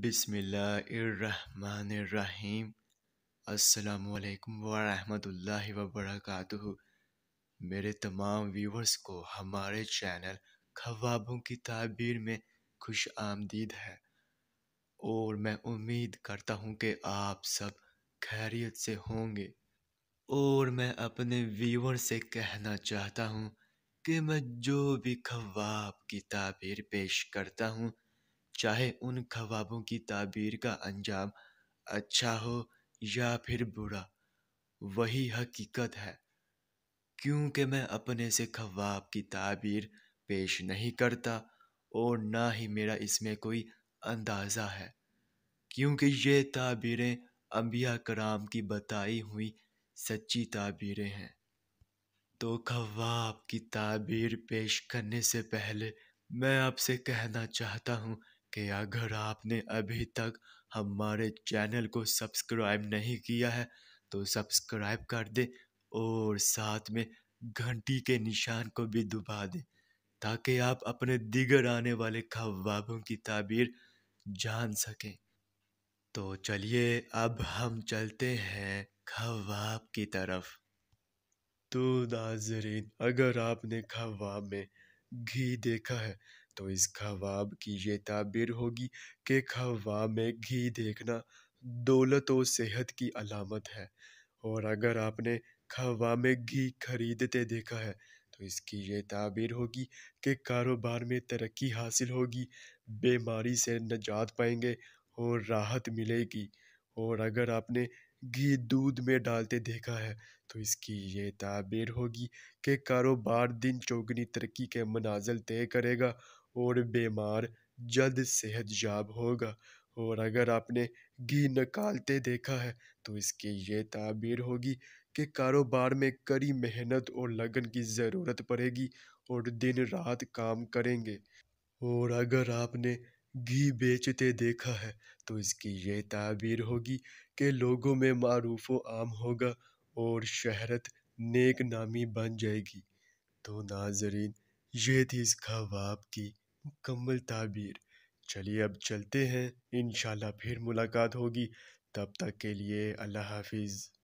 بسم اللہ الرحمن الرحیم۔ السلام علیکم ورحمۃ اللہ وبرکاتہ۔ میرے تمام ویورز کو ہمارے چینل خوابوں کی تعبیر میں خوش آمدید ہے، اور میں امید کرتا ہوں کہ آپ سب خیریت سے ہوں گے۔ اور میں اپنے ویور سے کہنا چاہتا ہوں کہ میں جو بھی خواب کی تعبیر پیش کرتا ہوں، چاہے ان خوابوں کی تعبیر کا انجام اچھا ہو یا پھر برا، وہی حقیقت ہے، کیونکہ میں اپنے سے خواب کی تعبیر پیش نہیں کرتا، اور نہ ہی میرا اس میں کوئی اندازہ ہے، کیونکہ یہ تعبیریں انبیاء کرام کی بتائی ہوئی سچی تعبیریں ہیں۔ تو خواب کی تعبیر پیش کرنے سے پہلے میں آپ سے کہنا چاہتا ہوں کہ اگر آپ نے ابھی تک ہمارے چینل کو سبسکرائب نہیں کیا ہے تو سبسکرائب کر دیں، اور ساتھ میں گھنٹی کے نشان کو بھی دبا دیں، تاکہ آپ اپنے دیگر آنے والے خوابوں کی تعبیر جان سکیں۔ تو چلیے اب ہم چلتے ہیں خواب کی طرف۔ تو ناظرین، اگر آپ نے خواب میں گھی دیکھا ہے تو اس خواب کی یہ تعبیر ہوگی کہ خواب میں گھی دیکھنا دولت و صحت کی علامت ہے، اور اگر آپ نے خواب میں گھی خریدتے دیکھا ہے تو اس کی یہ تعبیر ہوگی کہ کاروبار میں ترقی حاصل ہوگی، بیماری سے نجات پائیں گے اور راحت ملے گی۔ اور اگر آپ نے گھی دودھ میں ڈالتے دیکھا ہے تو اس کی یہ تعبیر ہوگی کہ کاروبار دن چوگنی ترقی کے منازل طے کرے گا اور بیمار جلد صحت یاب ہوگا۔ اور اگر آپ نے گھی نکالتے دیکھا ہے تو اس کی یہ تعبیر ہوگی کہ کاروبار میں کڑی محنت اور لگن کی ضرورت پڑے گی اور دن رات کام کریں گے۔ اور اگر آپ نے گھی بیچتے دیکھا ہے تو اس کی یہ تعبیر ہوگی کہ لوگوں میں معروف و عام ہوگا اور شہرت نیک نامی بن جائے گی۔ تو ناظرین، یہ تھی اس خواب کی مکمل تعبیر۔ چلیے اب چلتے ہیں، انشاءاللہ پھر ملاقات ہوگی، تب تک کے لیے اللہ حافظ۔